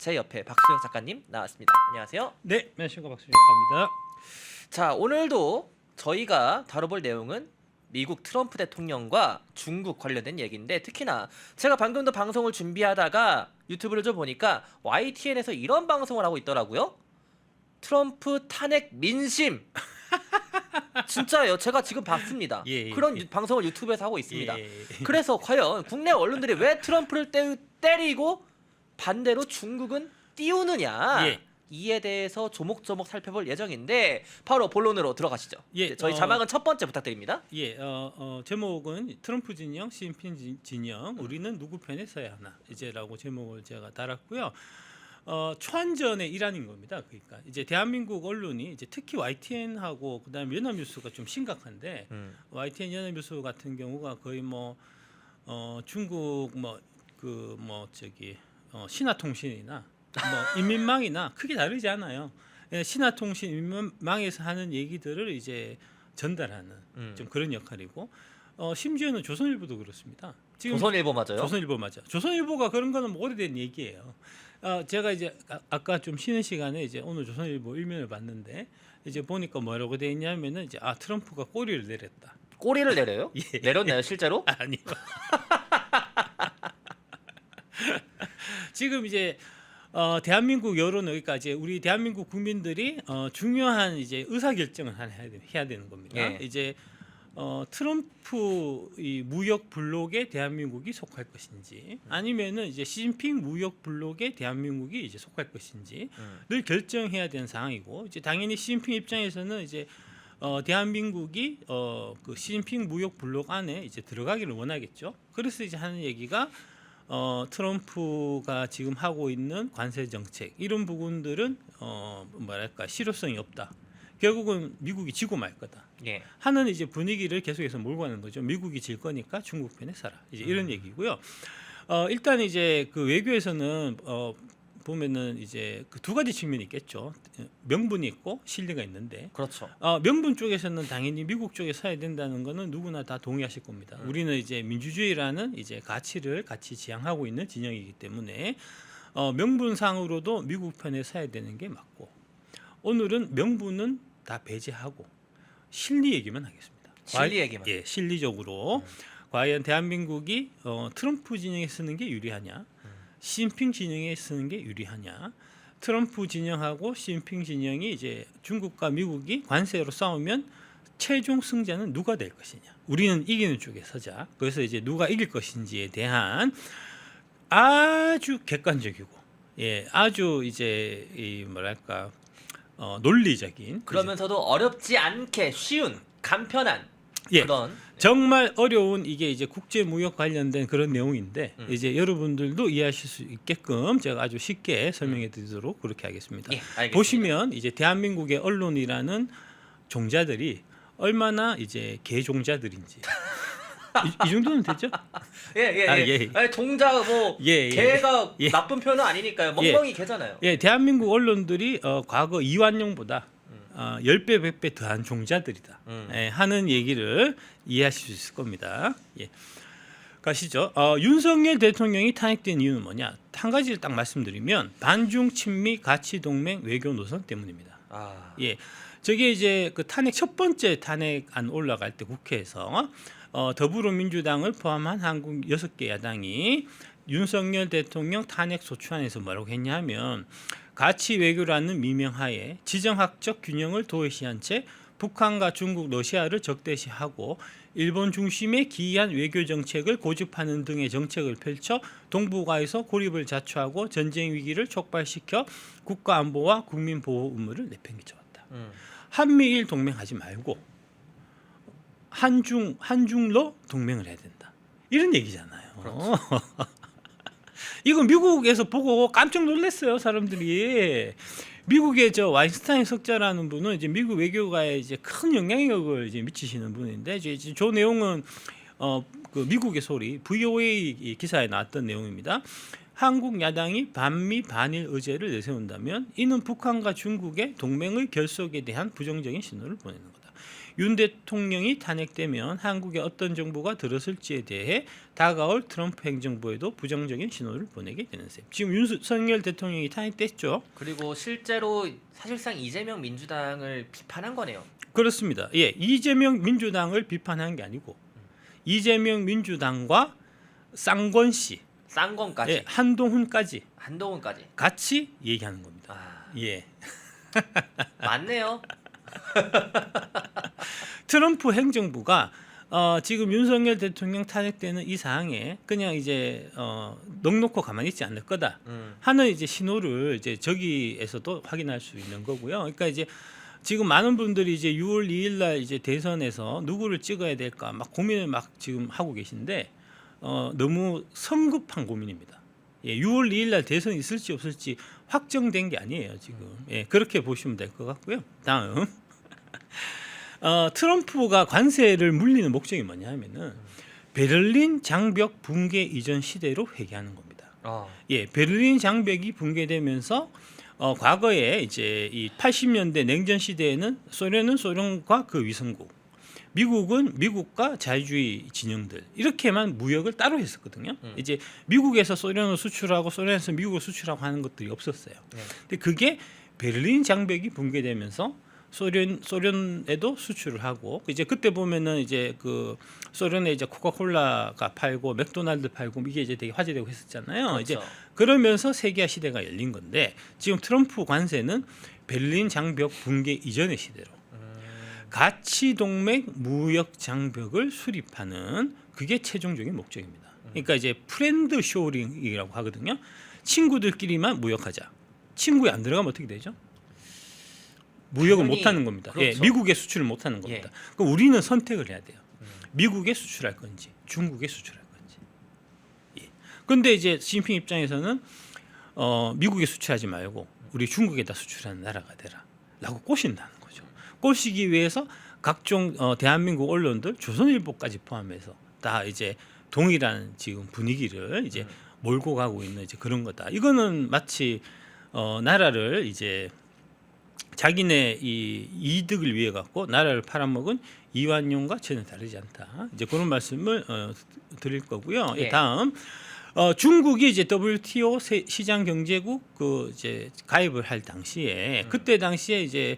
제 옆에 박수영 작가님 나왔습니다. 안녕하세요. 네, 안녕하십니까 박수영입니다. 자, 오늘도 저희가 다뤄볼 내용은 미국 트럼프 대통령과 중국 관련된 얘기인데, 특히나 제가 방금도 방송을 준비하다가 유튜브를 좀 보니까 YTN에서 이런 방송을 하고 있더라고요. 트럼프 탄핵 민심. 진짜예요. 제가 지금 봤습니다. 그런 방송을 유튜브에서 하고 있습니다. 그래서 과연 국내 언론들이 왜 트럼프를 때리고 반대로 중국은 띄우느냐, 이에 대해서 조목조목 살펴볼 예정인데, 바로 본론으로 들어가시죠. 저희 자막은 첫 번째 부탁드립니다. 제목은 트럼프 진영, 시진핑 진영, 우리는 누구 편에 서야 하나 이제라고 제목을 제가 달았고요. 초안전의 일환인 겁니다. 그러니까 이제 대한민국 언론이 이제 특히 YTN하고 그다음에 연합뉴스가 좀 심각한데, YTN 연합뉴스 같은 경우가 거의 중국 신화통신이나 인민망이나 크게 다르지 않아요. 신화통신, 인민망에서 하는 얘기들을 이제 전달하는 좀 그런 역할이고, 심지어는 조선일보도 그렇습니다. 지금 조선일보 맞아요? 조선일보 맞아. 조선일보가 그런 거는 오래된 얘기예요. 제가 이제 아까 좀 쉬는 시간에 이제 오늘 조선일보 일면을 봤는데, 이제 보니까 뭐라고 돼 있냐면은 이제 트럼프가 꼬리를 내렸다. 꼬리를 내려요? 내렸나요 실제로? 아니요. 지금 이제 대한민국 여론은, 그러니까 이제 우리 대한민국 국민들이 중요한 이제 의사 결정을 해야 되는 겁니다. 이제 트럼프 이 무역 블록에 대한민국이 속할 것인지, 아니면은 이제 시진핑 무역 블록에 대한민국이 이제 속할 것인지 늘 결정해야 되는 상황이고, 이제 당연히 시진핑 입장에서는 이제 대한민국이 그 시진핑 무역 블록 안에 이제 들어가기를 원하겠죠. 그래서 이제 하는 얘기가 트럼프가 지금 하고 있는 관세 정책, 이런 부분들은 실효성이 없다. 결국은 미국이 지고 말 거다. 하는 이제 분위기를 계속해서 몰고 가는 거죠. 미국이 질 거니까 중국 편에 서라. 이제 이런 얘기고요. 일단 이제 그 외교에서는 보면은 이제 그 두 가지 측면이 있겠죠. 명분이 있고 실리가 있는데, 그렇죠. 명분 쪽에서는 당연히 미국 쪽에 서야 된다는 거는 누구나 다 동의하실 겁니다. 우리는 이제 민주주의라는 이제 가치를 같이 지향하고 있는 진영이기 때문에 명분상으로도 미국 편에 서야 되는 게 맞고, 오늘은 명분은 다 배제하고 실리 얘기만 하겠습니다. 실리 얘기만. 실리적으로 과연 대한민국이 트럼프 진영에 쓰는 게 유리하냐, 시진핑 진영에 쓰는 게 유리하냐, 트럼프 진영하고 시진핑 진영이 이제 중국과 미국이 관세로 싸우면 최종 승자는 누가 될 것이냐, 우리는 이기는 쪽에 서자. 그래서 이제 누가 이길 것인지에 대한 아주 객관적이고 아주 이제 논리적인, 그러면서도 어렵지 않게 쉬운 간편한 그런 정말 어려운, 이게 이제 국제 무역 관련된 그런 내용인데, 이제 여러분들도 이해하실 수 있게끔 제가 아주 쉽게 설명해 드리도록 그렇게 하겠습니다. 알겠습니다. 보시면 이제 대한민국의 언론이라는 종자들이 얼마나 이제 개종자들인지 이 정도는 됐죠? 종자 개가 나쁜 표현은 아니니까요. 멍멍이 개잖아요. 대한민국 언론들이 과거 이완용보다 10배, 100배 더한 종자들이다. 하는 얘기를 이해하실 수 있을 겁니다. 가시죠. 윤석열 대통령이 탄핵된 이유는 뭐냐? 한 가지를 딱 말씀드리면, 반중 친미 가치 동맹 외교 노선 때문입니다. 저게 이제 그 첫 번째 탄핵안 올라갈 때 국회에서 더불어민주당을 포함한 한국 6개 야당이 윤석열 대통령 탄핵 소추안에서 뭐라고 했냐면, 가치 외교라는 미명하에 지정학적 균형을 도외시한 채 북한과 중국, 러시아를 적대시하고 일본 중심의 기이한 외교 정책을 고집하는 등의 정책을 펼쳐 동북아에서 고립을 자초하고 전쟁 위기를 촉발시켜 국가 안보와 국민 보호 의무를 내팽개쳐왔다. 한미일 동맹하지 말고 한중로 동맹을 해야 된다. 이런 얘기잖아요. 그렇죠. 이거 미국에서 보고 깜짝 놀랐어요, 사람들이. 미국의 와인스타인 석자라는 분은 이제 미국 외교가에 이제 큰 영향력을 이제 미치시는 분인데, 이제 저 내용은 그 미국의 소리 VOA 기사에 나왔던 내용입니다. 한국 야당이 반미 반일 의제를 내세운다면 이는 북한과 중국의 동맹의 결속에 대한 부정적인 신호를 보내는 거다. 윤 대통령이 탄핵되면 한국에 어떤 정부가 들어설지에 대해 다가올 트럼프 행정부에도 부정적인 신호를 보내게 되는 셈. 지금 윤석열 대통령이 탄핵됐죠. 그리고 실제로 사실상 이재명 민주당을 비판한 거네요. 그렇습니다. 예, 이재명 민주당을 비판한 게 아니고 이재명 민주당과 쌍권 씨, 쌍권까지, 예, 한동훈까지 한동훈까지 같이 얘기하는 겁니다. 아, 예. 맞네요. 트럼프 행정부가 지금 윤석열 대통령 탄핵되는 이 상황에 그냥 이제 넋놓고 가만히 있지 않을 거다 하는 이제 신호를 이제 저기에서도 확인할 수 있는 거고요. 그러니까 이제 지금 많은 분들이 이제 6월 2일 날 이제 대선에서 누구를 찍어야 될까 막 고민을 막 지금 하고 계신데 너무 성급한 고민입니다. 예, 6월 2일 날 대선이 있을지 없을지 확정된 게 아니에요, 지금. 예, 그렇게 보시면 될 것 같고요. 다음. 트럼프가 관세를 물리는 목적이 뭐냐 하면은 베를린 장벽 붕괴 이전 시대로 회귀하는 겁니다. 예, 베를린 장벽이 붕괴되면서 과거에 이제 이 80년대 냉전 시대에는 소련은 소련과 그 위성국, 미국은 미국과 자유주의 진영들 이렇게만 무역을 따로 했었거든요. 이제 미국에서 소련을 수출하고 소련에서 미국을 수출하고 하는 것들이 없었어요. 근데 그게 베를린 장벽이 붕괴되면서 소련에도 수출을 하고 이제 그때 보면은 이제 그 소련에 이제 코카콜라가 팔고 맥도날드 팔고 이게 이제 되게 화제되고 했었잖아요. 그렇죠. 이제 그러면서 세계화 시대가 열린 건데 지금 트럼프 관세는 베를린 장벽 붕괴 이전의 시대로 가치 동맹 무역 장벽을 수립하는 그게 최종적인 목적입니다. 그러니까 이제 프렌드 쇼링이라고 하거든요. 친구들끼리만 무역하자. 친구에 안 들어가면 어떻게 되죠? 무역을 못 하는 겁니다. 그렇죠. 예, 미국에 수출을 못 하는 겁니다. 그럼 우리는 선택을 해야 돼요. 미국에 수출할 건지 중국에 수출할 건지. 예. 근데 이제 시진핑 입장에서는 미국에 수출하지 말고 우리 중국에다 수출하는 나라가 되라라고 꼬신다는 거죠. 꼬시기 위해서 각종 대한민국 언론들 조선일보까지 포함해서 다 이제 동일한 지금 분위기를 이제 몰고 가고 있는 이제 그런 거다. 이거는 마치 나라를 이제 자기네 이 이득을 위해 갖고 나라를 팔아먹은 이완용과 전혀 다르지 않다. 이제 그런 말씀을 드릴 거고요. 예. 다음 중국이 이제 WTO 시장 경제국 그 이제 가입을 할 당시에 그때 당시에 이제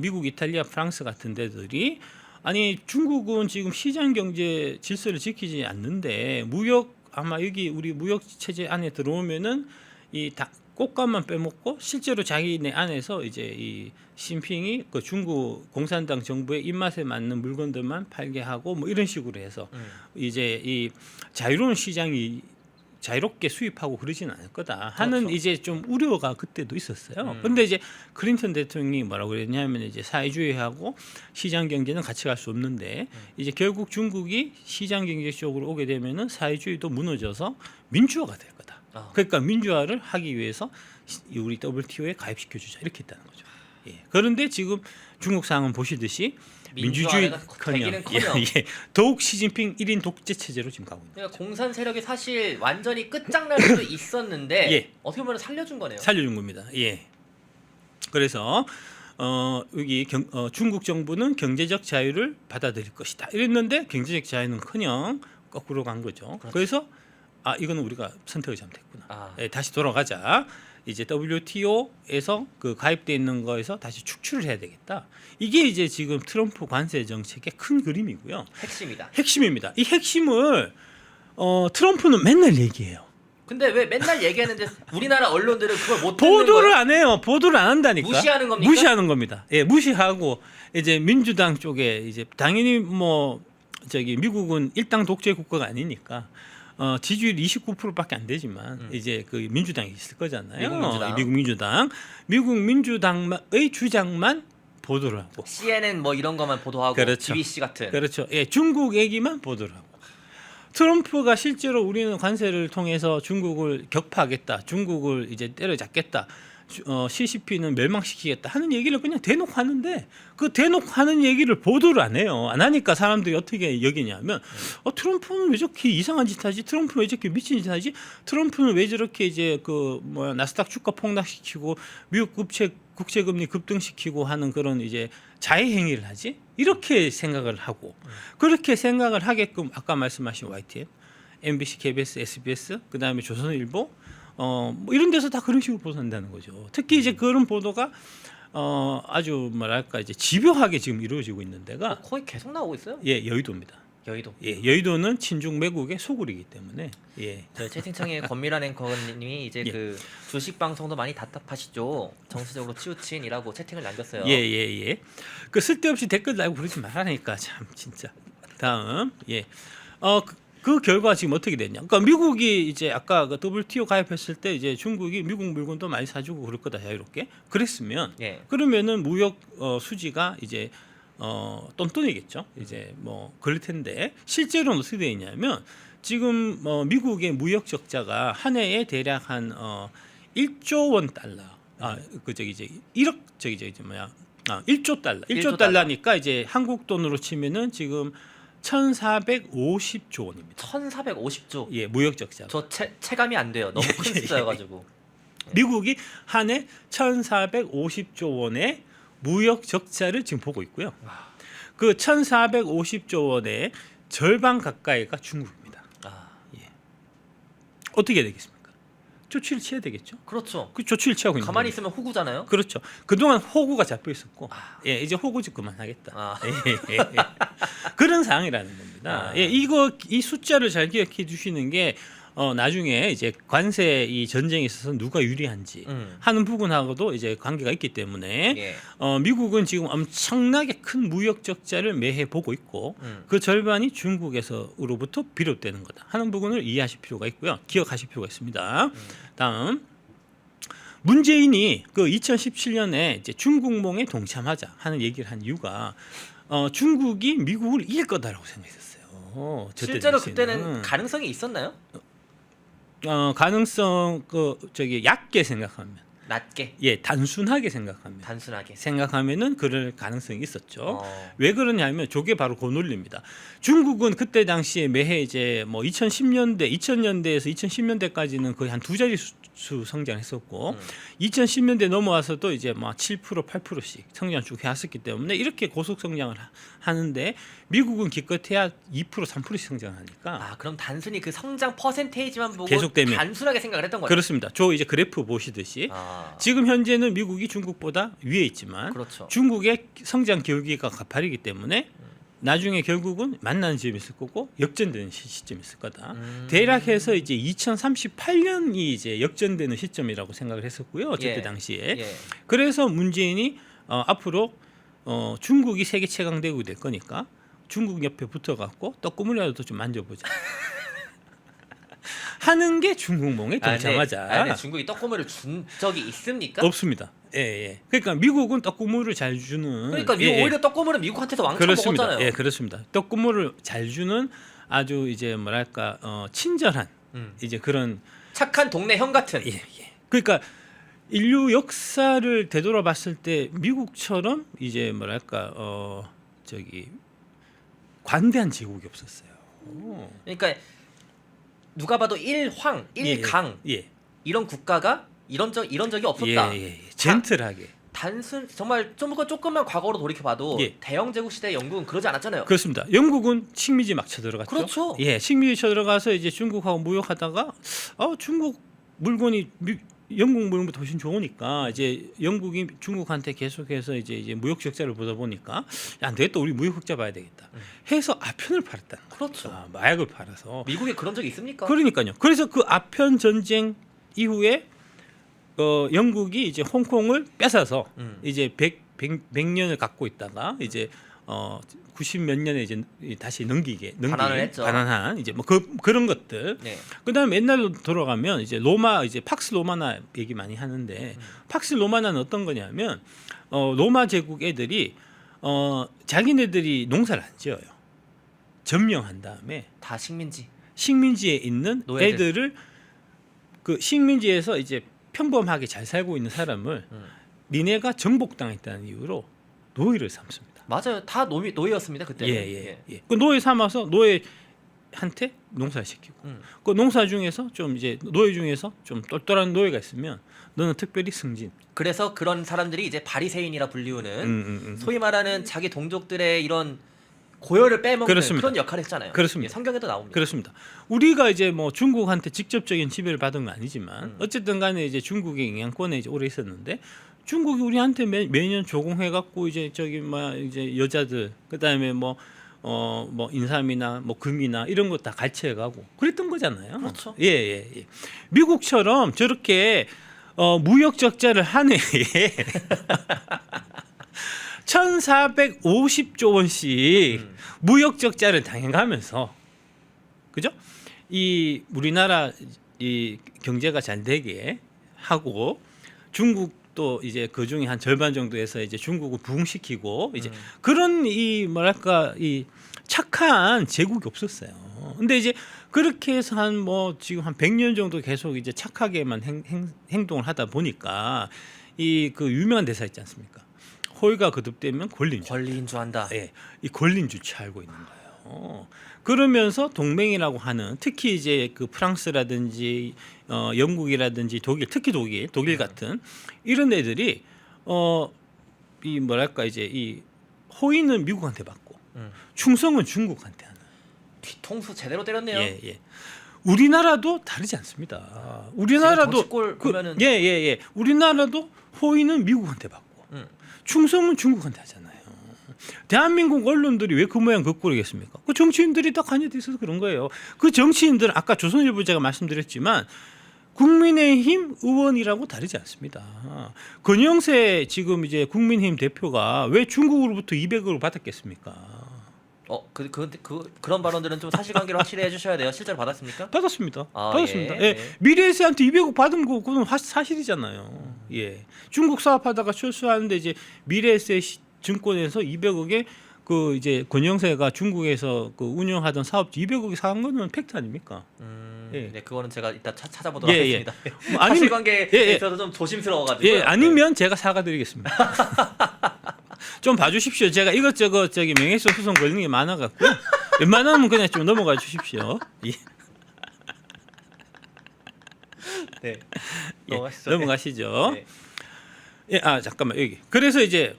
미국, 이탈리아, 프랑스 같은 데들이 아니 중국은 지금 시장 경제 질서를 지키지 않는데 무역 아마 여기 우리 무역 체제 안에 들어오면은 이 꽃감만 빼먹고 실제로 자기네 안에서 이제 이 시진핑이 그 중국 공산당 정부의 입맛에 맞는 물건들만 팔게 하고 뭐 이런 식으로 해서 이제 이 자유로운 시장이 자유롭게 수입하고 그러지는 않을 거다 하는 그렇죠. 이제 좀 우려가 그때도 있었어요. 근데 이제 클린턴 대통령이 뭐라고 그랬냐면 이제 사회주의하고 시장 경제는 같이 갈 수 없는데 이제 결국 중국이 시장 경제 쪽으로 오게 되면은 사회주의도 무너져서 민주화가 될 거다. 그러니까 민주화를 하기 위해서 우리 WTO에 가입시켜 주자 이렇게 했다는 거죠. 예. 그런데 지금 중국 상황은 보시듯이 민주주의커녕 더욱 시진핑 1인 독재 체제로 지금 가고 있는. 그러니까 공산 세력이 사실 완전히 끝장날 수도 있었는데 예. 어떻게 보면 살려준 거네요. 살려준 겁니다. 예. 그래서 여기 중국 정부는 경제적 자유를 받아들일 것이다. 이랬는데 경제적 자유는커녕 거꾸로 간 거죠. 그렇죠. 그래서 이거는 우리가 선택을 잘못했구나. 예, 다시 돌아가자. 이제 WTO에서 그 가입돼 있는 거에서 다시 축출을 해야 되겠다. 이게 이제 지금 트럼프 관세 정책의 큰 그림이고요. 핵심이다. 핵심입니다. 이 핵심을 트럼프는 맨날 얘기해요. 근데 왜 맨날 얘기하는데 우리나라 언론들은 그걸 못 듣는 보도를 거예요? 안 해요. 보도를 안 한다니까. 무시하는 겁니까? 무시하는 겁니다. 예, 무시하고 이제 민주당 쪽에 이제 당연히 뭐 저기 미국은 일당 독재 국가가 아니니까 지지율 29%밖에 안 되지만 이제 그 민주당이 있을 거잖아요. 미국 민주당의 주장만 보도를 하고 CNN 뭐 이런 것만 보도하고 그렇죠. BBC 같은. 그렇죠. 예, 중국 얘기만 보도를 하고 트럼프가 실제로 우리는 관세를 통해서 중국을 격파하겠다, 중국을 이제 때려잡겠다, CCP는 멸망시키겠다 하는 얘기를 그냥 대놓고 하는데 그 대놓고 하는 얘기를 보도를 안 해요. 안 하니까 사람들이 어떻게 여기냐면 트럼프는 왜 저렇게 이상한 짓 하지? 트럼프는 왜 저렇게 미친 짓 하지? 트럼프는 왜 저렇게 이제 그 나스닥 주가 폭락시키고 미국 국채 국제금리 급등시키고 하는 그런 이제 자해 행위를 하지? 이렇게 생각을 하고 그렇게 생각을 하게끔 아까 말씀하신 YTN, MBC, KBS, SBS, 그다음에 조선일보 뭐 이런 데서 다 그런 식으로 보도한다는 거죠. 특히 이제 그런 보도가 아주 뭐랄까 이제 집요하게 지금 이루어지고 있는 데가 거의 계속 나오고 있어요. 예, 여의도입니다. 여의도. 예, 여의도는 친중 매국의 소굴이기 때문에 예. 저희 채팅창에 권미란 앵커님이 이제 예. 그 주식 방송도 많이 답답하시죠. 정치적으로 치우친이라고 채팅을 남겼어요. 예, 예, 예. 그 쓸데없이 댓글 달고 그러지 말라니까 참 진짜. 다음 예. 그 결과 지금 어떻게 됐냐? 그러니까 미국이 이제 아까 그 WTO 가입했을 때 이제 중국이 미국 물건도 많이 사주고 그럴 거다 자유롭게. 그랬으면 예. 그러면은 무역 수지가 이제 똔똔이겠죠. 이제 뭐 그럴 텐데 실제로는 어떻게 되어 있냐면 지금 미국의 무역 적자가 한 해에 대략 한 1조 원 달러. 그 저기 이제 1억 저기 뭐야? 1조 달러. 1조 달러니까 이제 한국 돈으로 치면은 지금 1,450조 원입니다. 1,450조. 예, 무역 적자. 저 체감이 안 돼요. 너무 큰 숫자여가지고. 미국이 한 해 1,450조 원의 무역 적자를 지금 보고 있고요. 그 1,450조 원의 절반 가까이가 중국입니다. 예. 어떻게 되겠습니까? 조치를 취해야 되겠죠. 그렇죠. 그 조치를 취하고 있는 가만히 거예요. 있으면 호구잖아요. 그렇죠. 그동안 호구가 잡혀 있었고, 예, 이제 호구 좀 그만하겠다. 예, 예. 그런 상황이라는 겁니다. 예, 이 숫자를 잘 기억해 주시는 게 나중에 이제 관세 이 전쟁에 있어서 누가 유리한지 하는 부분하고도 이제 관계가 있기 때문에 예. 미국은 지금 엄청나게 큰 무역 적자를 매해 보고 있고 그 절반이 중국에서로부터 비롯되는 거다 하는 부분을 이해하실 필요가 있고요. 기억하실 필요가 있습니다. 다음 문재인이 그 2017년에 이제 중국몽에 동참하자 하는 얘기를 한 이유가 중국이 미국을 이길 거다라고 생각했었어요. 실제로 그때는 가능성이 있었나요? 가능성 얕게 생각하면 낮게. 예, 단순하게 생각하면 단순하게. 생각하면은 그럴 가능성이 있었죠. 왜 그러냐면 저게 바로 그 논리입니다. 중국은 그때 당시에 매해 이제 뭐 2010년대, 2000년대에서 2010년대까지는 거의 한 두 자릿수 성장했었고 2010년대 넘어와서도 이제 막 7%, 8%씩 성장 쭉 해왔었기 때문에 이렇게 고속 성장을 하는데 미국은 기껏해야 2%, 3%씩 성장하니까. 그럼 단순히 그 성장 퍼센테이지만 보고 계속되면 단순하게 생각을 했던 거예요. 그렇습니다. 저 이제 그래프 보시듯이 지금 현재는 미국이 중국보다 위에 있지만 그렇죠. 중국의 성장 기울기가 가파르기 때문에 나중에 결국은 만나는 지점이 있을 거고 역전되는 시점이 있을 거다. 대략해서 이제 2038년이 이제 역전되는 시점이라고 생각을 했었고요. 어쨌든 당시에. 예. 그래서 문재인이 앞으로 중국이 세계 최강 대국이 될 거니까 중국 옆에 붙어갖고 떡고물이라도 좀 만져보자. 하는 게 중국몽에 동참하자. 근데 중국이 떡고물을 준 적이 있습니까? 없습니다. 예, 예. 그러니까 미국은 떡고물을 잘 주는. 그러니까 오히려 떡고물은 미국한테서 왕창 그렇습니다. 먹었잖아요. 예, 그렇습니다. 떡고물을 잘 주는 아주 이제 뭐랄까 친절한 이제 그런 착한 동네 형 같은. 예, 예. 그러니까 인류 역사를 되돌아봤을 때 미국처럼 이제 뭐랄까 관대한 제국이 없었어요. 그러니까 누가 봐도 일황, 일강 이런 국가가 이런 적이 없었다. 예, 예. 젠틀하게. 단순 정말 조금만 과거로 돌이켜 봐도 대영 제국 시대 영국은 그러지 않았잖아요. 그렇습니다. 영국은 식민지 막 쳐들어갔죠. 그렇죠. 예, 식민지 쳐들어가서 이제 중국하고 무역하다가 중국 물건이 영국 물건보다 훨씬 좋으니까 이제 영국이 중국한테 계속해서 이제 무역 적자를 보다 보니까 안 되겠다, 우리 무역 흑자 봐야 되겠다 해서 아편을 팔았다는 거죠. 그렇죠. 마약을 팔아서. 미국에 그런 적이 있습니까? 그러니까요. 그래서 그 아편 전쟁 이후에 영국이 이제 홍콩을 뺏어서 이제 100년을 갖고 있다가 이제 90 몇 년에 이제 다시 반환을 했죠. 반환한 이제 뭐 그런 것들. 네. 그다음에 옛날로 돌아가면 이제 로마 이제 팍스 로마나 얘기 많이 하는데 팍스 로마나는 어떤 거냐면 로마 제국 애들이 자기네들이 농사를 안 지어요. 점령한 다음에 다 식민지에 있는 노예들. 애들을 그 식민지에서 이제 평범하게 잘 살고 있는 사람을 니네가 정복당했다는 이유로 노예를 삼습니다. 맞아요. 다 노예였습니다 그때. 예. 그 노예 삼아서 노예 한테 농사를 시키고 그 농사 중에서 좀 이제 노예 중에서 좀 똘똘한 노예가 있으면 너는 특별히 승진. 그래서 그런 사람들이 이제 바리새인이라 불리우는 소위 말하는 자기 동족들의 이런 고열을 빼먹는 그렇습니다. 그런 역할을 했잖아요. 그렇습니다. 예, 성경에도 나옵니다. 그렇습니다. 우리가 이제 뭐 중국한테 직접적인 지배를 받은 건 아니지만 어쨌든 간에 이제 중국의 영향권에 이제 오래 있었는데 중국이 우리한테 매년 조공해 갖고 이제 저기 막 이제 여자들 그다음에 뭐 인삼이나 뭐 금이나 이런 거 다 갈취해 가고 그랬던 거잖아요. 그렇죠. 예. 미국처럼 저렇게 무역 적자를 한 해에 1,450조 원씩 무역 적자를 당해가면서 그죠? 이 우리나라 이 경제가 잘 되게 하고 중국도 이제 그 중에 한 절반 정도에서 이제 중국을 부흥시키고 이제 그런 이 뭐랄까 이 착한 제국이 없었어요. 근데 이제 그렇게 해서 한 뭐 지금 한 100년 정도 계속 이제 착하게만 행동을 하다 보니까 이 그 유명한 대사 있지 않습니까? 호의가 거듭되면 권린주. 권리인주한다. 예, 이 권린주치 알고 있는 거예요. 그러면서 동맹이라고 하는 특히 이제 그 프랑스라든지 영국이라든지 독일, 특히 독일 같은 이런 애들이 이 뭐랄까 이제 이 호의는 미국한테 받고 충성은 중국한테 하는. 뒤통수 제대로 때렸네요. 예. 우리나라도 다르지 않습니다. 우리나라도 정치골 보면은 예. 우리나라도 호의는 미국한테 받고 충성은 중국한테 하잖아요. 대한민국 언론들이 왜 그 모양 그 꼴이겠습니까? 그 정치인들이 다 관여돼 있어서 그런 거예요. 그 정치인들은 아까 조선일보 제가 말씀드렸지만 국민의힘 의원이라고 다르지 않습니다. 권영세 지금 이제 국민의힘 대표가 왜 중국으로부터 200억을 받았겠습니까? 그런 발언들은 좀 사실관계를 확실히 해주셔야 돼요. 실제로 받았습니까? 받았습니다. 아, 받았습니다. 예. 예. 미래에셋한테 200억 받은 거 그건 사실이잖아요. 예. 중국 사업하다가 철수하는데 이제 미래에셋 증권에서 200억에 그 이제 권영세가 중국에서 그 운영하던 사업지 200억이 사간 거는 팩트 아닙니까? 예. 네, 그거는 제가 이따 찾아보도록 예. 하겠습니다. 아니면- 사실관계에 예. 있어서 좀 조심스러워가지고. 예, 아니면 제가 사과드리겠습니다. 좀 봐주십시오. 제가 이것저것 저기 명예훼손 소송 걸리는 게 많아갖고요. 웬만하면 그냥 좀 넘어가 주십시오. 예. 네. 예, 넘어가시죠. 넘어가시죠. 네. 예, 잠깐만 여기. 그래서 이제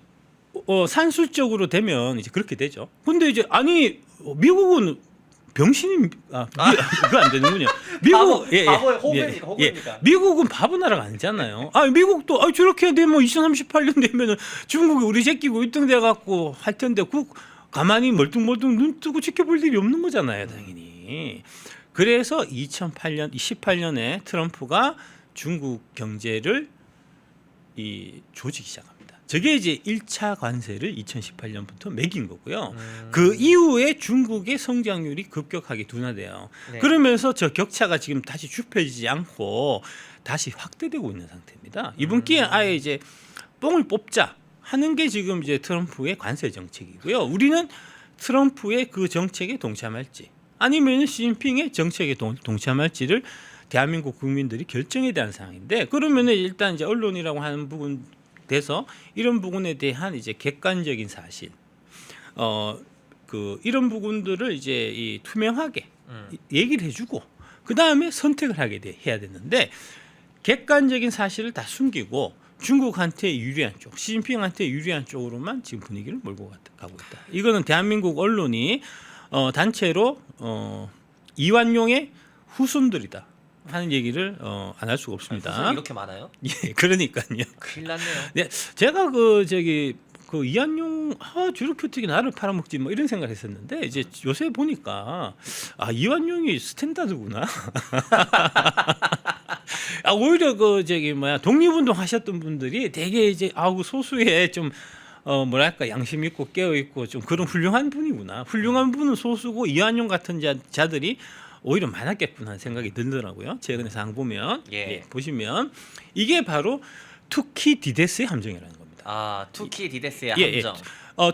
산술적으로 되면 이제 그렇게 되죠. 근데 이제 아니 미국은 병신이 그거 안 되는군요. 미국 바보의 호구입니까? 호구입니까? 미국은 바보 나라가 아니잖아요. 미국도 저렇게 되면 2038년 되면은 중국이 우리 제끼고 1등 돼 갖고 할 텐데 가만히 멀뚱멀뚱 눈 뜨고 지켜볼 일이 없는 거잖아요, 당연히. 그래서 18년에 트럼프가 중국 경제를 조지기 시작합니다. 저게 이제 1차 관세를 2018년부터 매긴 거고요. 그 이후에 중국의 성장률이 급격하게 둔화돼요. 네. 그러면서 저 격차가 지금 다시 좁혀지지 않고 다시 확대되고 있는 상태입니다. 이번 기회에 아예 이제 뽕을 뽑자 하는 게 지금 이제 트럼프의 관세 정책이고요. 우리는 트럼프의 그 정책에 동참할지 아니면 시진핑의 정책에 동참할지를 대한민국 국민들이 결정에 대한 사항인데 그러면은 일단 이제 언론이라고 하는 부분 돼서 이런 부분에 대한 이제 객관적인 사실, 이런 부분들을 이제 투명하게 얘기를 해주고 그 다음에 선택을 해야 되는데 객관적인 사실을 다 숨기고 중국한테 유리한 쪽, 시진핑한테 유리한 쪽으로만 지금 분위기를 몰고 가고 있다. 이거는 대한민국 언론이 단체로 이완용의 후손들이다 하는 얘기를 안 할 수가 없습니다. 무슨 이렇게 많아요? 예, 그러니까요. 큰일 났네요. 네, 제가 이완용 저렇게 어떻게 나를 팔아먹지 뭐 이런 생각을 했었는데 이제 요새 보니까 이완용이 스탠다드구나. 오히려 독립운동 하셨던 분들이 되게 이제 소수의 좀 뭐랄까 양심 있고 깨어 있고 좀 그런 훌륭한 분이구나. 훌륭한 분은 소수고 이완용 같은 자들이 오히려 많았겠구나 하는 생각이 들더라고요. 최근에 상 보면 보시면 이게 바로 투키디데스의 함정이라는 겁니다. 투키디데스의 예. 함정.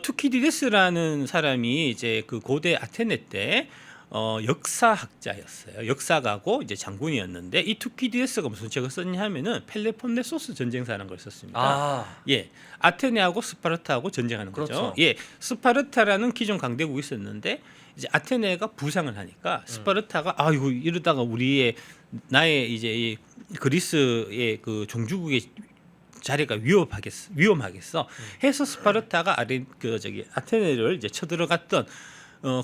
투키디데스라는 사람이 이제 그 고대 아테네 때 역사학자였어요. 역사가고 이제 장군이었는데 이 투키디데스가 무슨 책을 썼냐 하면은 펠레폰네소스 전쟁사라는 걸 썼습니다. 아, 예, 아테네하고 스파르타하고 전쟁하는 거죠. 그렇죠. 예, 스파르타라는 기존 강대국이 있었는데 이제 아테네가 부상을 하니까 스파르타가 아이고 이러다가 나의 이제 이 그리스의 그 종주국의 자리가 위험하겠어 해서 스파르타가 아테네를 이제 쳐들어갔던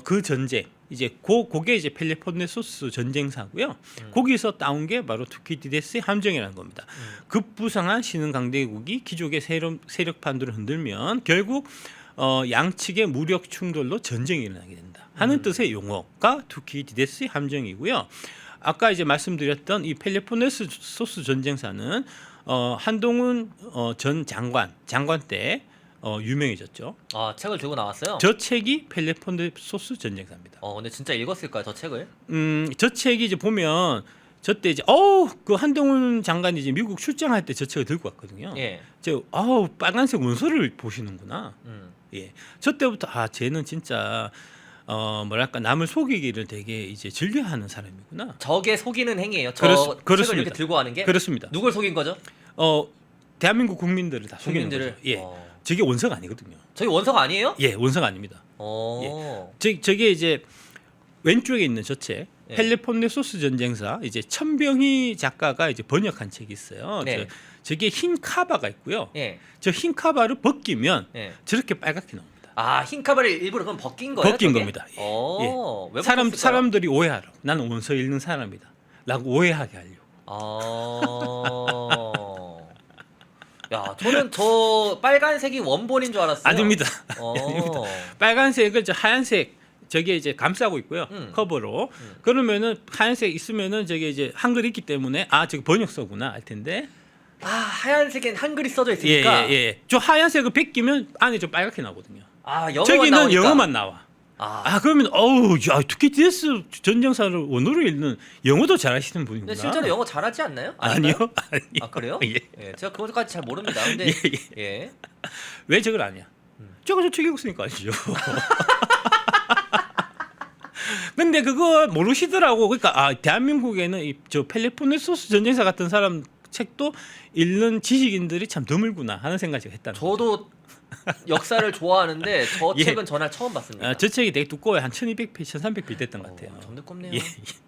그 전쟁 이제 그게 이제 펠레폰네소스 전쟁사고요. 거기서 따온 게 바로 투키디데스의 함정이라는 겁니다. 급부상한 신흥 강대국이 귀족의 세력 판도를 흔들면 결국 양측의 무력 충돌로 전쟁이 일어나게 된다 하는 뜻의 용어가 투키디데스의 함정이고요. 아까 이제 말씀드렸던 이 펠레폰네소스 전쟁사는 한동훈 전 장관 때 유명해졌죠. 아, 책을 들고 나왔어요. 저 책이 펠레폰네소스 전쟁사입니다. 근데 진짜 읽었을까요, 저 책을? 저 책이 이제 보면 저때 이제 그 한동훈 장관이 이제 미국 출장할 때 저 책을 들고 왔거든요. 예. 빨간색 원서를 보시는구나. 예. 저 때부터 쟤는 진짜 뭐랄까 남을 속이기를 되게 이제 즐겨하는 사람이구나. 적에 속이는 행위예요. 그렇습니다. 책을 이렇게 들고 하는 게? 그렇습니다. 누굴 속인 거죠? 대한민국 국민들을 다 속이는 국민들을. 거죠. 예. 저게 원서가 아니거든요. 저기 원서가 아니에요? 예, 원서가 아닙니다. 저게 이제 왼쪽에 있는 저 책, 예. 펠레폰네소스 전쟁사 이제 천병희 작가가 이제 번역한 책이 있어요. 네. 저게 흰 카바가 있고요. 예. 저 흰 카바를 벗기면 예. 저렇게 빨갛게 나옵니다. 아, 흰 카바를 일부러 그럼 벗긴 거예요? 벗긴 저게? 겁니다. 예. 왜 벗겼을까요? 사람들이 오해하라고. 나는 원서 읽는 사람이다. 라고 오해하게 하려고. 야, 저는 저 빨간색이 원본인 줄 알았어요. 아닙니다. 아닙니다. 빨간색을 저 하얀색 저게 이제 감싸고 있고요. 커버로. 그러면은 하얀색 있으면은 저게 이제 한글이 있기 때문에 저게 번역서구나 할 텐데. 하얀색엔 한글이 써져 예, 있으니까. 예. 저 하얀색을 벗기면 안에 좀 빨갛게 나오거든요. 영어만 저기는 나오니까. 영어만 나와. 그러면 투키디데스 전쟁사를 원어로 읽는 영어도 잘하시는 분이구나. 근데 실제로 영어 잘하지 않나요? 아니요. 아, 그래요? 예. 예, 제가 그것까지 잘 모릅니다. 근데 예. 왜 저걸 아냐? 저거 저 책 읽었으니까 아시죠. 근데 그거 모르시더라고. 그러니까 대한민국에는 저 펠레폰네소스 전쟁사 같은 사람 책도 읽는 지식인들이 참 드물구나 하는 생각을 했다는 거죠. 저도 역사를 좋아하는데 저 예. 책은 전날 처음 봤습니다. 저 책이 되게 두꺼워요. 한 1200페이지, 1300페이지 됐던 것 같아요. 좀 두껍네요. 예.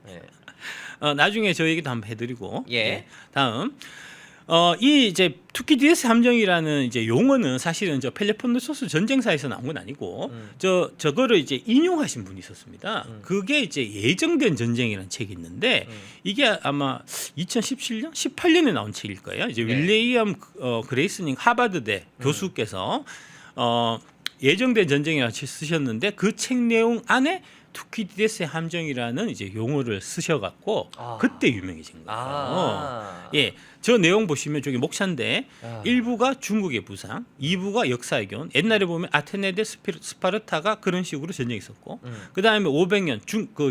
예. 나중에 저 얘기도 한번 해드리고. 예. 다음 이 이제 투키디데스 함정이라는 이제 용어는 사실은 저 펠레폰네소스 전쟁사에서 나온 건 아니고 저거를 이제 인용하신 분이 있었습니다. 그게 이제 예정된 전쟁이라는 책이 있는데 이게 아마 2017년, 18년에 나온 책일 거예요. 이제 네. 윌리엄 그레이스닝 하버드대 교수께서 예정된 전쟁이라고 쓰셨는데 그 책 내용 안에 투키디데스의 함정이라는 이제 용어를 쓰셔갖고 그때 유명해진 거예요. 예, 저 내용 보시면 저기 목차인데 1부가 중국의 부상, 2부가 역사의 교훈. 옛날에 보면 아테네 대 스파르타가 그런 식으로 전쟁이 있었고, 그 다음에 500년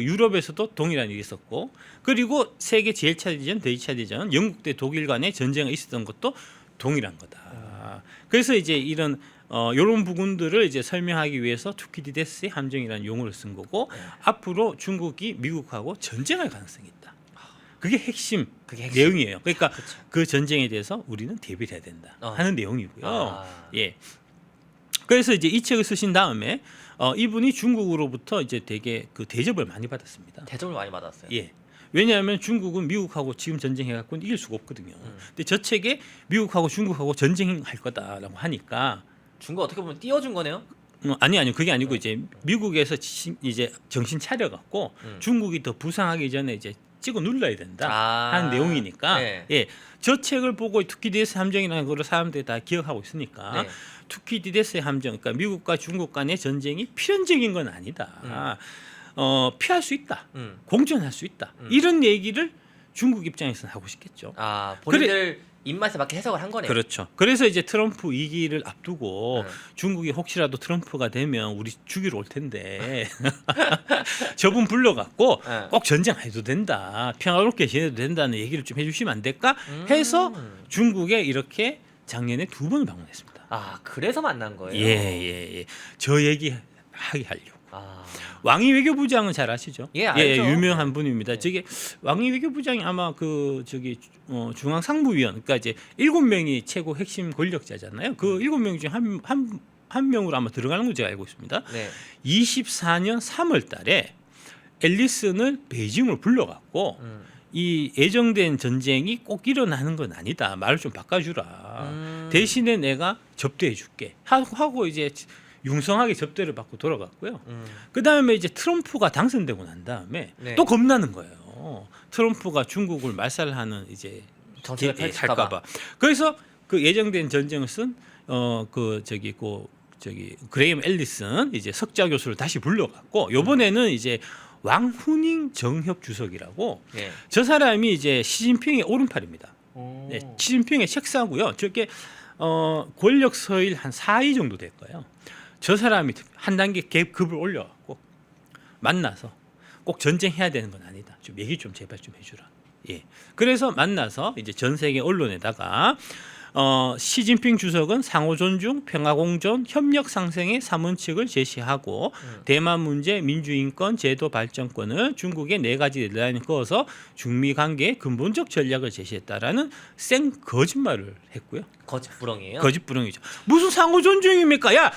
유럽에서도 동일한 일이 있었고, 그리고 세계 제1차 대전, 제2차 대전, 영국 대 독일 간의 전쟁이 있었던 것도 동일한 거다. 그래서 이제 이런 부분들을 이제 설명하기 위해서 투키디데스의 함정이라는 용어를 쓴 거고 앞으로 중국이 미국하고 전쟁할 가능성이 있다. 그게 핵심 내용이에요. 그러니까 그 전쟁에 대해서 우리는 대비를 해야 된다 하는 내용이고요. 예. 그래서 이제 이 책을 쓰신 다음에 이분이 중국으로부터 이제 되게 그 대접을 많이 받았습니다. 대접을 많이 받았어요. 예. 왜냐하면 중국은 미국하고 지금 전쟁해갖고는 이길 수가 없거든요. 근데 저 책에 미국하고 중국하고 전쟁할 거다라고 하니까 중국 어떻게 보면 띄워준 거네요. 아니요 그게 아니고 이제 미국에서 이제 정신 차려갖고 중국이 더 부상하기 전에 이제 찍어 눌러야 된다 하는 내용이니까 네. 예, 저 책을 보고 투키디데스 함정이라는 걸 사람들이 다 기억하고 있으니까 투키디데스의 함정, 그러니까 미국과 중국 간의 전쟁이 필연적인 건 아니다. 피할 수 있다, 공존할 수 있다 이런 얘기를 중국 입장에서는 하고 싶겠죠. 본인들 입맛에 맞게 해석을 한 거네요. 그렇죠. 그래서 이제 트럼프 2기를 앞두고 중국이 혹시라도 트럼프가 되면 우리 죽이러 올 텐데 저분 불러갖고 꼭 전쟁해도 된다, 평화롭게 지내도 된다는 얘기를 좀 해주시면 안 될까 해서 중국에 이렇게 작년에 2번을 방문했습니다. 그래서 만난 거예요. 예. 저 얘기 하게 하려고. 아. 왕이 외교부장은 잘 아시죠? 예, 알죠. 유명한 분입니다. 네. 저게 왕이 외교부장이 아마 그 저기 중앙상무위원, 그러니까 이제 7명이 최고 핵심 권력자잖아요. 그 7명 중에 한 명으로 아마 들어가는 거 제가 알고 있습니다. 네. 24년 3월달에 앨리슨을 베이징으로 불러갖고 이 예정된 전쟁이 꼭 일어나는 건 아니다. 말을 좀 바꿔주라. 대신에 내가 접대해줄게. 하고 이제 융성하게 접대를 받고 돌아갔고요. 그 다음에 이제 트럼프가 당선되고 난 다음에 네. 또 겁나는 거예요. 트럼프가 중국을 말살하는 이제 정책을 펼칠까 봐. 그래서 그 예정된 전쟁을 쓴 그레임 앨리슨 이제 석좌 교수를 다시 불러갔고 요번에는 이제 왕후닝 정협 주석이라고 네. 저 사람이 이제 시진핑의 오른팔입니다. 오. 네, 시진핑의 책사고요. 저게 권력 서일 한 4위 정도 될 거예요. 저 사람이 한 단계 급을 올려갖고 만나서 꼭 전쟁해야 되는 건 아니다. 좀 얘기 좀 제발 좀 해주라. 예. 그래서 만나서 이제 전 세계 언론에다가 시진핑 주석은 상호 존중, 평화 공존, 협력 상생의 3원칙을 제시하고 대만 문제, 민주인권, 제도 발전권을 중국의 4가지 라인에 그어서 중미 관계의 근본적 전략을 제시했다라는 생 거짓말을 했고요. 거짓부렁이에요. 거짓부렁이죠. 무슨 상호 존중입니까? 야,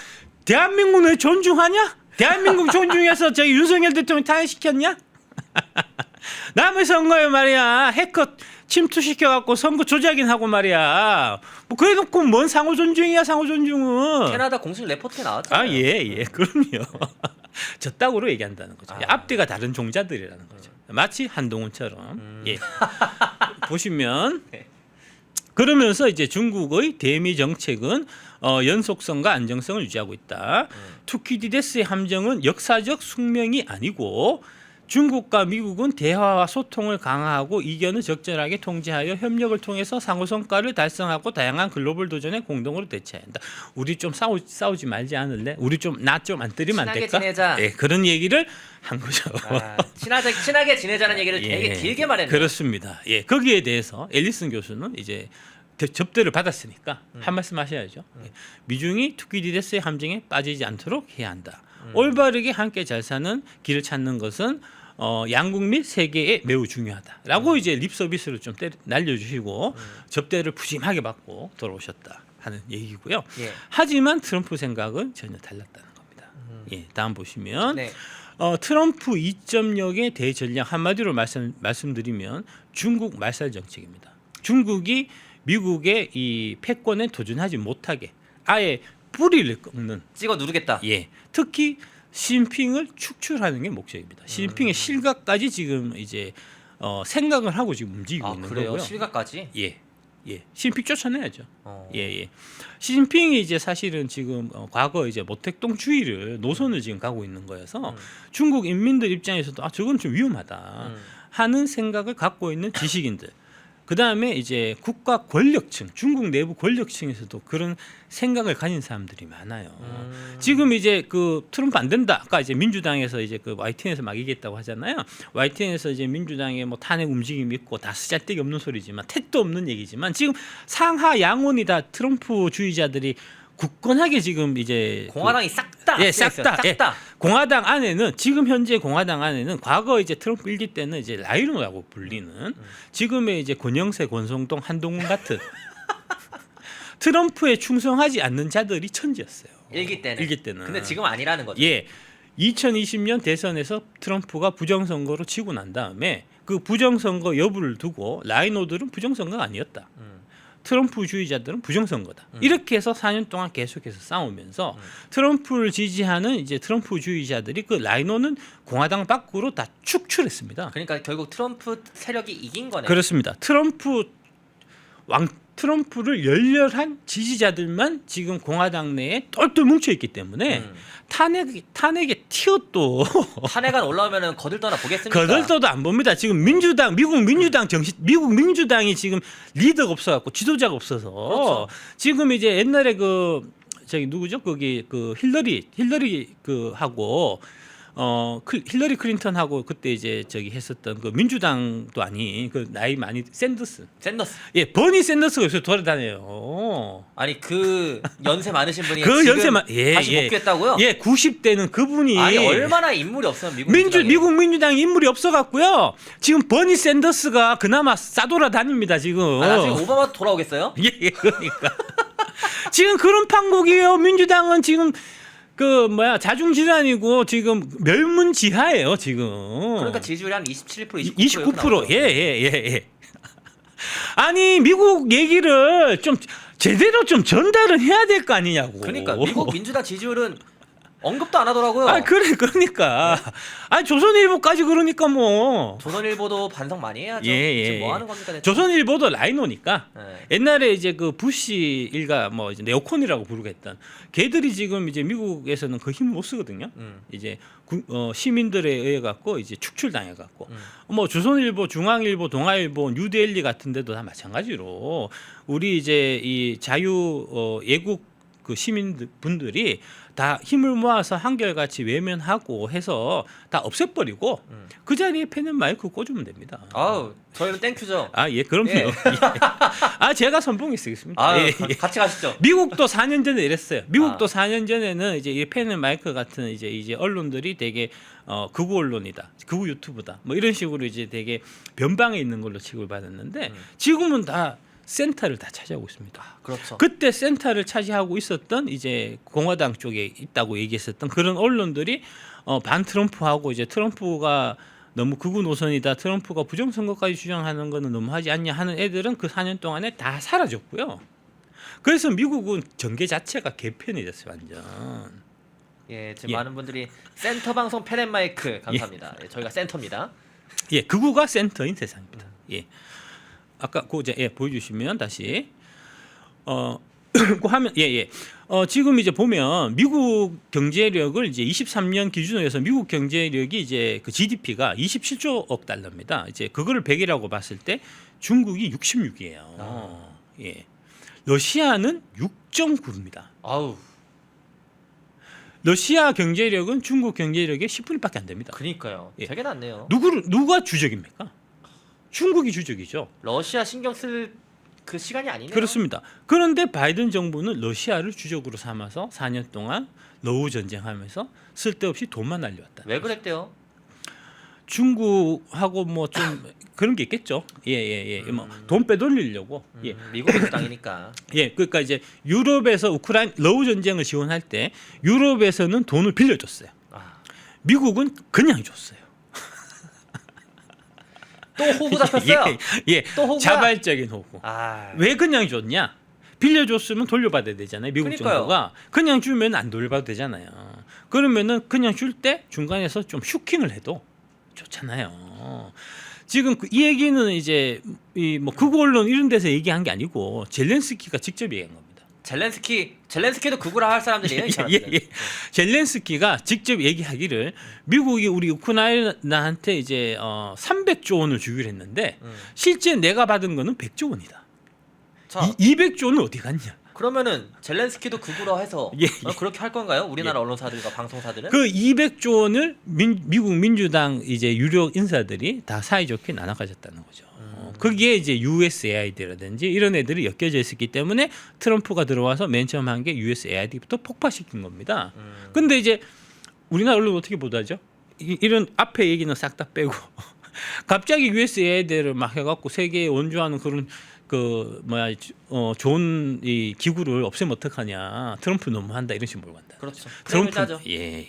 대한민국 너 존중하냐? 대한민국 존중해서 저기 윤석열 대통령 탄핵시켰냐? 남의 선거에 말이야 해커 침투시켜갖고 선거 조작인 하고 말이야. 뭐 그래놓고 뭔 상호 존중이야 상호 존중은. 캐나다 공식 레포트에 나왔잖아요. 예, 그럼요. 저따구로 얘기한다는 거죠. 앞뒤가 다른 종자들이라는 거죠. 마치 한동훈처럼. 예. 보시면 네. 그러면서 이제 중국의 대미 정책은 연속성과 안정성을 유지하고 있다. 투키디데스의 함정은 역사적 숙명이 아니고 중국과 미국은 대화와 소통을 강화하고 이견을 적절하게 통제하여 협력을 통해서 상호 성과를 달성하고 다양한 글로벌 도전에 공동으로 대처해야 한다. 우리 좀 싸우지 말지 않을래? 우리 좀 나 좀 안 때리면 안 친하게 될까? 지내자. 예, 그런 얘기를 한 거죠. 친하게 지내자는 얘기를 되게 길게 말했네요. 그렇습니다. 예, 거기에 대해서 앨리슨 교수는 이제 접대를 받았으니까 한 말씀 하셔야죠. 예, 미중이 투키디데스의 함정에 빠지지 않도록 해야 한다. 올바르게 함께 잘 사는 길을 찾는 것은 양국 및 세계에 매우 중요하다라고 이제 립 서비스를 좀 날려주시고 접대를 푸짐하게 받고 돌아오셨다 하는 얘기고요. 예. 하지만 트럼프 생각은 전혀 달랐다는 겁니다. 예, 다음 보시면 네. 트럼프 2.0의 대전략 한마디로 말씀드리면 중국 말살 정책입니다. 중국이 미국의 이 패권에 도전하지 못하게 아예 뿌리를 꺾는. 찍어 누르겠다. 예, 특히 시진핑을 축출하는 게 목적입니다. 시진핑의 실각까지 지금 이제 생각을 하고 지금 움직이고 있는 그래요? 거고요. 실각까지? 예. 시진핑 쫓아내야죠. 어. 예. 시진핑이 이제 사실은 지금 과거 이제 모택동주의를 노선을 지금 가고 있는 거여서 중국 인민들 입장에서도 저건 좀 위험하다 하는 생각을 갖고 있는 지식인들. 그 다음에 이제 국가 권력층, 중국 내부 권력층에서도 그런 생각을 가진 사람들이 많아요. 지금 이제 그 트럼프 안 된다. 아까 이제 민주당에서 이제 그 YTN에서 막 얘기했다고 하잖아요. YTN에서 이제 민주당의 뭐 탄핵 움직임이 있고 다 쓰잘데기 없는 소리지만 택도 없는 얘기지만 지금 상하 양원이 다 트럼프 주의자들이 굳건하게 지금 이제 공화당이 싹 다. 예, 싹 다. 싹 다. 공화당 안에는 지금 현재 공화당 안에는 과거 이제 트럼프 1기 때는 이제 라이노라고 불리는 지금의 이제 권영세, 권성동, 한동훈 같은 트럼프에 충성하지 않는 자들이 천지였어요. 일기 때는. 근데 지금 아니라는 거죠. 예. 2020년 대선에서 트럼프가 부정선거로 치고 난 다음에 그 부정선거 여부를 두고 라이노들은 부정선거가 아니었다. 트럼프주의자들은 부정선거다. 이렇게 해서 4년 동안 계속해서 싸우면서 트럼프를 지지하는 이제 트럼프주의자들이 그 라이노는 공화당 밖으로 다 축출했습니다. 그러니까 결국 트럼프 세력이 이긴 거네요. 그렇습니다. 트럼프를 열렬한 지지자들만 지금 공화당 내에 똘똘 뭉쳐 있기 때문에 탄핵에 튀어도 탄핵안 올라오면은 거들떠나 보겠습니까? 거들떠도 안 봅니다. 지금 미국 민주당이 지금 리더가 없어갖고 지도자가 없어서 그렇죠. 지금 이제 옛날에 그 저기 누구죠? 거기 그 힐러리 그 하고 힐러리 클린턴하고 그때 이제 저기 했었던 그 민주당도 아닌 그 나이 많이 샌더스. 예, 버니 샌더스가 요새 돌아다녀요. 아니 그 연세 많으신 분이 그 지금 연세만 다시 복귀했다고요? 예, 90대는 그분이 아니 얼마나 인물이 없어요 민주당에. 미국 민주당 인물이 없어 갖고요. 지금 버니 샌더스가 그나마 싸돌아다닙니다 지금. 아, 나중에 오바마 돌아오겠어요? 예, 그러니까 지금 그런 판국이에요. 민주당은 지금 그 뭐야 자중질환이고 지금 멸문지하예요 지금. 그러니까 지지율이 한 27%, 29%. 예. 아니 미국 얘기를 좀 제대로 좀 전달을 해야 될 거 아니냐고. 그러니까 미국 민주당 지지율은 언급도 안 하더라고요. 아 그러니까. 아니 조선일보까지 그러니까 뭐. 조선일보도 반성 많이 해야죠. 예. 지금 뭐 하는 겁니까? 대체? 조선일보도 라이노니까 네. 옛날에 이제 그 부시 일가 뭐 이제 네오콘이라고 부르고 했던 걔들이 지금 이제 미국에서는 그 힘을 못 쓰거든요. 이제 시민들에 의해 갖고 이제 축출당해 갖고 뭐 조선일보, 중앙일보, 동아일보, 뉴데일리 같은 데도 다 마찬가지로 우리 이제 이 자유 애국 그 시민분들이 다 힘을 모아서 한결같이 외면하고 해서 다 없애버리고 그 자리에 펜앤 마이크 꽂으면 됩니다. 아우 저희는 땡큐죠. 아, 예, 그럼요. 예. 예. 아, 제가 선봉이 쓰겠습니다. 아 예, 예. 같이 가시죠. 미국도 4년 전에 이랬어요. 미국도 4년 전에는 이제 이 펜앤 마이크 같은 이제 언론들이 되게 극우 언론이다, 극우 유튜브다, 뭐 이런 식으로 이제 되게 변방에 있는 걸로 취급을 받았는데 지금은 다 센터를 다 차지하고 있습니다. 그렇죠. 그때 센터를 차지하고 있었던 이제 공화당 쪽에 있다고 얘기했었던 그런 언론들이 반 트럼프하고 이제 트럼프가 너무 극우 노선이다, 트럼프가 부정선거까지 주장하는 거는 너무하지 않냐 하는 애들은 그 4년 동안에 다 사라졌고요. 그래서 미국은 전개 자체가 개편이 됐어요, 완전. 예, 지금 예. 많은 분들이 센터 방송 펜앤마이크 감사합니다. 예, 저희가 센터입니다. 예, 극우가 센터인 세상입니다. 예. 아까 그 이제 보여주시면 다시 그 화면 지금 이제 보면 미국 경제력을 이제 23년 기준으로 해서 미국 경제력이 이제 그 GDP가 27조억 달러입니다. 이제 그거를 100이라고 봤을 때 중국이 66이에요. 예. 러시아는 6.9입니다. 아우. 러시아 경제력은 중국 경제력의 10분의1밖에 안 됩니다. 그니까요. 예. 되게 낮네요. 누가 주적입니까? 중국이 주적이죠. 러시아 신경 쓸 그 시간이 아니네요. 그렇습니다. 그런데 바이든 정부는 러시아를 주적으로 삼아서 4년 동안 러우 전쟁하면서 쓸데없이 돈만 날려왔다. 왜 그랬대요? 중국하고 뭐 좀 그런 게 있겠죠. 예. 뭐 돈 빼돌리려고. 예. 미국의 땅이니까. 예. 그러니까 이제 유럽에서 우크라이나 러우 전쟁을 지원할 때 유럽에서는 돈을 빌려줬어요. 아. 미국은 그냥 줬어요. 또 호구 잡혔어요. 예. 또 호구야. 자발적인 호구. 아. 왜 그냥 줬냐? 빌려줬으면 돌려받아야 되잖아요. 미국 그러니까요. 정부가 그냥 주면 안 돌려받아도 되잖아요. 그러면은 그냥 줄 때 중간에서 좀 슈킹을 해도 좋잖아요. 지금 이 얘기는 이제 이 뭐 극우 언론 이런 데서 얘기한 게 아니고 젤렌스키가 직접 얘기한 겁니다. 젤렌스키도 극우라 할 사람들이에요. 이 사람들은. 예. 젤렌스키가 직접 얘기하기를 미국이 우리 우크라이나한테 이제 300조 원을 주기로 했는데 실제 내가 받은 거는 100조 원이다. 자, 200조 원은 어디 갔냐? 그러면은 젤렌스키도 극우라 해서 예. 그렇게 할 건가요? 우리나라 언론사들과 방송사들은? 그 200조 원을 미국 민주당 이제 유력 인사들이 다 사이좋게 나눠 가졌다는 거죠. 거기에 이제 USAID라든지 이런 애들이 엮여져 있었기 때문에 트럼프가 들어와서 맨 처음 한 게 USAID부터 폭파시킨 겁니다. 근데 이제 우리나라 언론 어떻게 보도하죠? 이런 앞에 얘기는 싹 다 빼고 갑자기 USAID를 막 해갖고 세계에 원조하는 그런 그 뭐야 좋은 이 기구를 없애면 어떡하냐, 트럼프 너무한다 이런 식으로 몰고 간다. 그렇죠. 트럼프 짜죠. 예.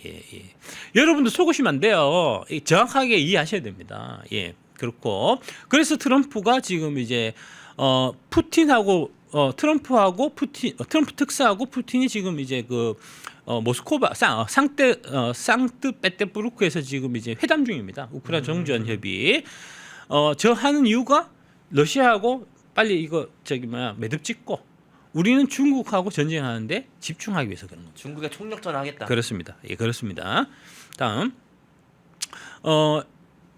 여러분들 속으시면 안 돼요. 정확하게 이해하셔야 됩니다. 예, 그렇고 그래서 트럼프가 지금 이제 푸틴하고 트럼프하고 트럼프 특사하고 푸틴이 지금 이제 그 모스코바 상트페테부르크에서 지금 이제 회담 중입니다. 우크라이나 정전 협의. 저 하는 이유가 러시아하고 빨리 이거 매듭 짓고 우리는 중국하고 전쟁하는데 집중하기 위해서 그런 겁니다. 중국에 총력전 하겠다. 그렇습니다. 예, 그렇습니다. 다음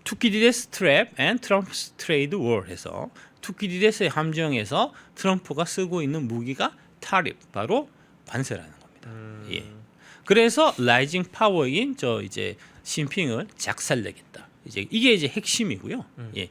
투키디데스 트랩 앤 트럼프스 트레이드 워 해서 투키디데스의 함정에서 트럼프가 쓰고 있는 무기가 타립, 바로 관세라는 겁니다. 예. 그래서 라이징 파워인 저 이제 신핑을 작살내겠다. 이제 이게 이제 핵심이고요. 예.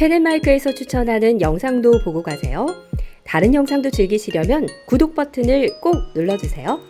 펜앤마이크에서 추천하는 영상도 보고 가세요. 다른 영상도 즐기시려면 구독 버튼을 꼭 눌러주세요.